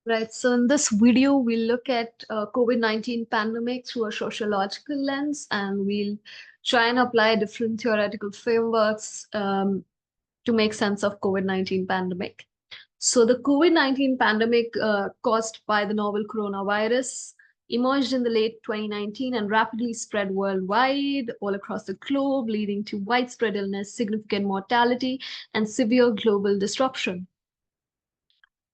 Right. So in this video, we'll look at COVID-19 pandemic through a sociological lens, and we'll try and apply different theoretical frameworks to make sense of COVID-19 pandemic. So the COVID-19 pandemic caused by the novel coronavirus emerged in the late 2019 and rapidly spread worldwide, all across the globe, leading to widespread illness, significant mortality, and severe global disruption.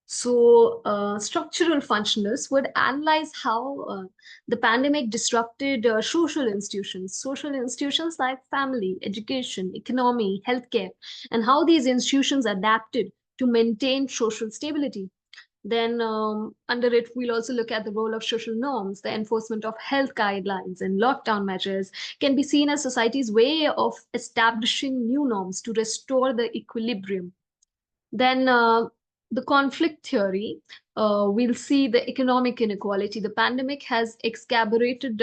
So, structural functionalists would analyze how the pandemic disrupted social institutions like family, education, economy, healthcare, and how these institutions adapted to maintain social stability. Then, under it, we'll also look at the role of social norms. The enforcement of health guidelines and lockdown measures can be seen as society's way of establishing new norms to restore the equilibrium. Then the conflict theory, we'll see the economic inequality. The pandemic has exacerbated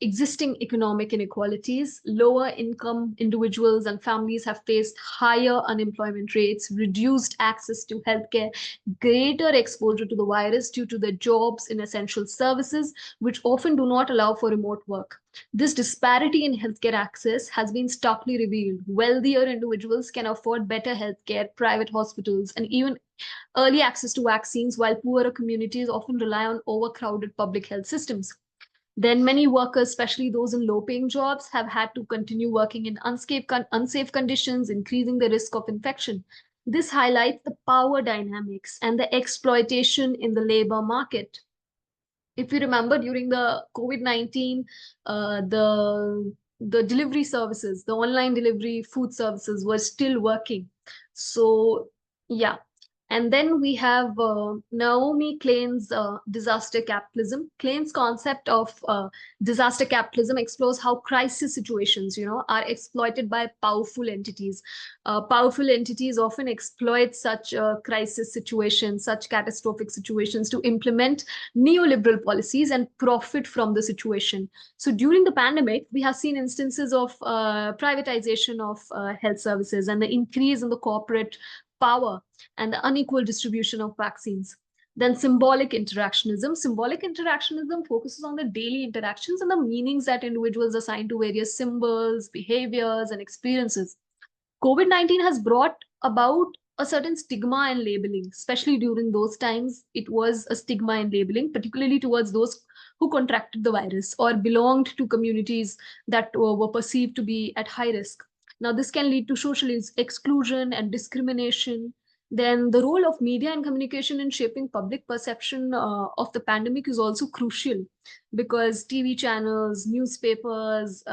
existing economic inequalities. Lower income individuals and families have faced higher unemployment rates, reduced access to healthcare, greater exposure to the virus due to their jobs in essential services, which often do not allow for remote work. This disparity in healthcare access has been starkly revealed. Wealthier individuals can afford better healthcare, private hospitals, and even early access to vaccines, while poorer communities often rely on overcrowded public health systems. Then many workers, especially those in low-paying jobs, have had to continue working in unsafe conditions, increasing the risk of infection. This highlights the power dynamics and the exploitation in the labor market. If you remember, during the COVID-19, the delivery services, the online delivery food services were still working. So yeah. And then we have Naomi Klein's disaster capitalism. Klein's concept of disaster capitalism explores how crisis situations, are exploited by powerful entities. Powerful entities often exploit such crisis situations, such catastrophic situations to implement neoliberal policies and profit from the situation. So during the pandemic, we have seen instances of privatization of health services and the increase in the corporate power and the unequal distribution of vaccines. Then symbolic interactionism. Symbolic interactionism focuses on the daily interactions and the meanings that individuals assign to various symbols, behaviors, and experiences. COVID-19 has brought about a certain stigma and labeling, especially during those times. It was a stigma and labeling, particularly towards those who contracted the virus or belonged to communities that were perceived to be at high risk. Now, this can lead to social exclusion and discrimination. Then, the role of media and communication in shaping public perception of the pandemic is also crucial, because TV channels, newspapers,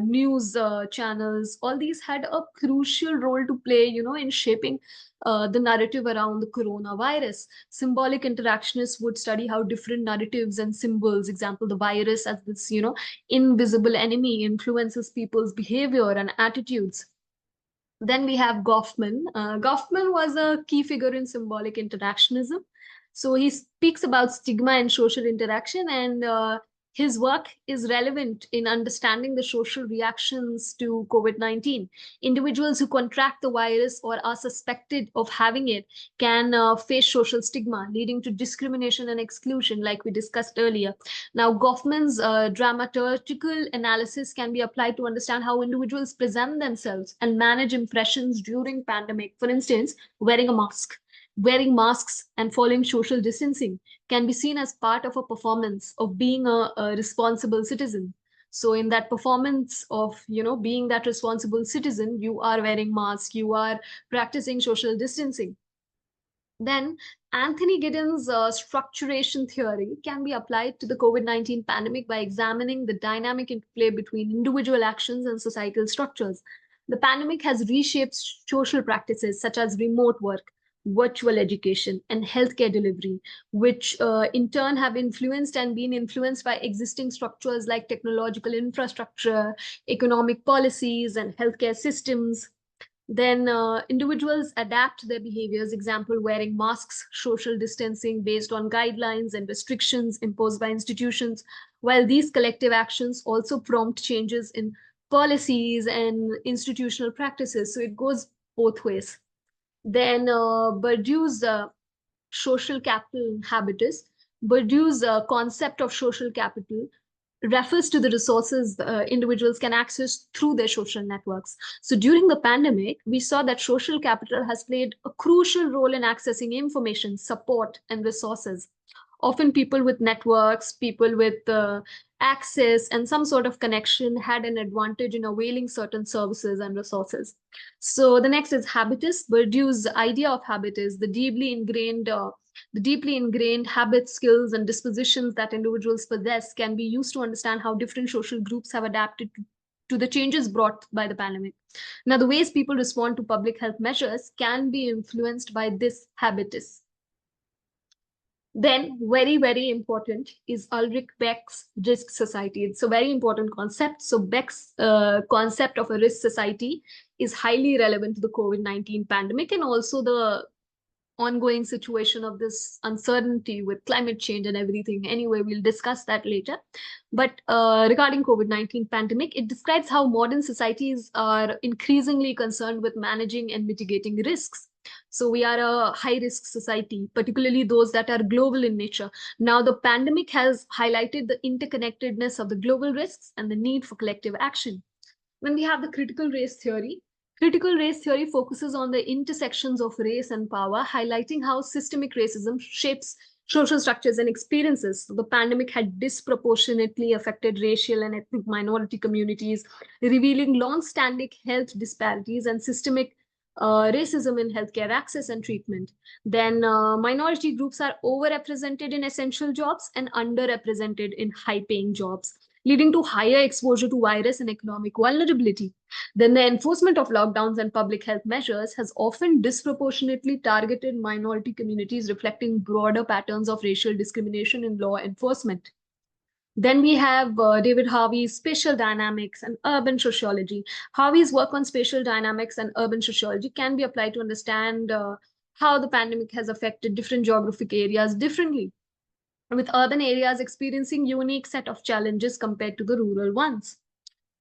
news channels, all these had a crucial role to play, in shaping the narrative around the coronavirus. Symbolic interactionists would study how different narratives and symbols, example, the virus as this, invisible enemy, influences people's behavior and attitudes. Then we have Goffman. Goffman was a key figure in symbolic interactionism. So he speaks about stigma and social interaction, and his work is relevant in understanding the social reactions to COVID-19. Individuals who contract the virus or are suspected of having it can face social stigma, leading to discrimination and exclusion, like we discussed earlier. Now, Goffman's dramaturgical analysis can be applied to understand how individuals present themselves and manage impressions during pandemic. For instance, wearing a mask. Wearing masks and following social distancing can be seen as part of a performance of being a responsible citizen. So in that performance of, being that responsible citizen, you are wearing masks, you are practicing social distancing. Then Anthony Giddens' structuration theory can be applied to the COVID-19 pandemic by examining the dynamic interplay between individual actions and societal structures. The pandemic has reshaped social practices such as remote work, virtual education, and healthcare delivery, which in turn have influenced and been influenced by existing structures like technological infrastructure, economic policies, and healthcare systems. Then individuals adapt their behaviors, example, wearing masks, social distancing based on guidelines and restrictions imposed by institutions, while these collective actions also prompt changes in policies and institutional practices. So it goes both ways. Then Bourdieu's social capital and habitus. Bourdieu's concept of social capital refers to the resources individuals can access through their social networks. So during the pandemic, we saw that social capital has played a crucial role in accessing information, support, and resources. Often people with networks, people with access and some sort of connection had an advantage in availing certain services and resources. So the next is habitus. Bourdieu's idea of habit is the deeply ingrained habits, skills, and dispositions that individuals possess can be used to understand how different social groups have adapted to the changes brought by the pandemic. Now, the ways people respond to public health measures can be influenced by this habitus. Then, very, very important is Ulrich Beck's risk society. It's a very important concept. So, Beck's concept of a risk society is highly relevant to the COVID-19 pandemic and also the ongoing situation of this uncertainty with climate change and everything. Anyway, we'll discuss that later. But regarding COVID-19 pandemic, it describes how modern societies are increasingly concerned with managing and mitigating risks. So we are a high risk society, particularly those that are global in nature. Now, the pandemic has highlighted the interconnectedness of the global risks and the need for collective action. When we have the critical race theory focuses on the intersections of race and power, highlighting how systemic racism shapes social structures and experiences. So the pandemic had disproportionately affected racial and ethnic minority communities, revealing long-standing health disparities and systemic racism in healthcare access and treatment. Then minority groups are overrepresented in essential jobs and underrepresented in high-paying jobs, leading to higher exposure to virus and economic vulnerability. Then the enforcement of lockdowns and public health measures has often disproportionately targeted minority communities, reflecting broader patterns of racial discrimination in law enforcement. Then we have David Harvey's spatial dynamics and urban sociology. Harvey's work on spatial dynamics and urban sociology can be applied to understand how the pandemic has affected different geographic areas differently, with urban areas experiencing unique set of challenges compared to the rural ones.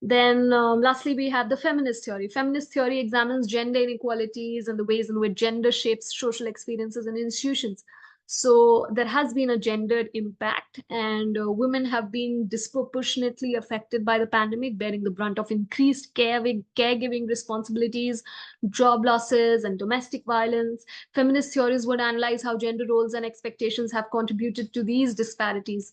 Then, lastly, we have the feminist theory. Feminist theory examines gender inequalities and the ways in which gender shapes social experiences and institutions. So, there has been a gendered impact, and women have been disproportionately affected by the pandemic, bearing the brunt of increased caregiving responsibilities, job losses, and domestic violence. Feminist theories would analyze how gender roles and expectations have contributed to these disparities.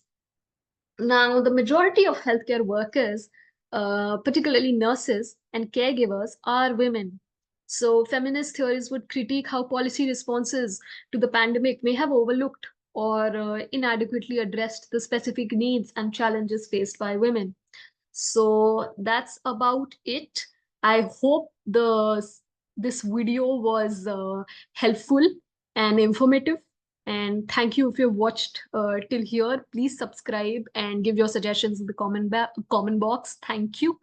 Now, the majority of healthcare workers, particularly nurses and caregivers, are women. So, feminist theories would critique how policy responses to the pandemic may have overlooked or inadequately addressed the specific needs and challenges faced by women. So, that's about it. I hope this video was helpful and informative. And thank you if you've watched till here. Please subscribe and give your suggestions in the comment box. Thank you.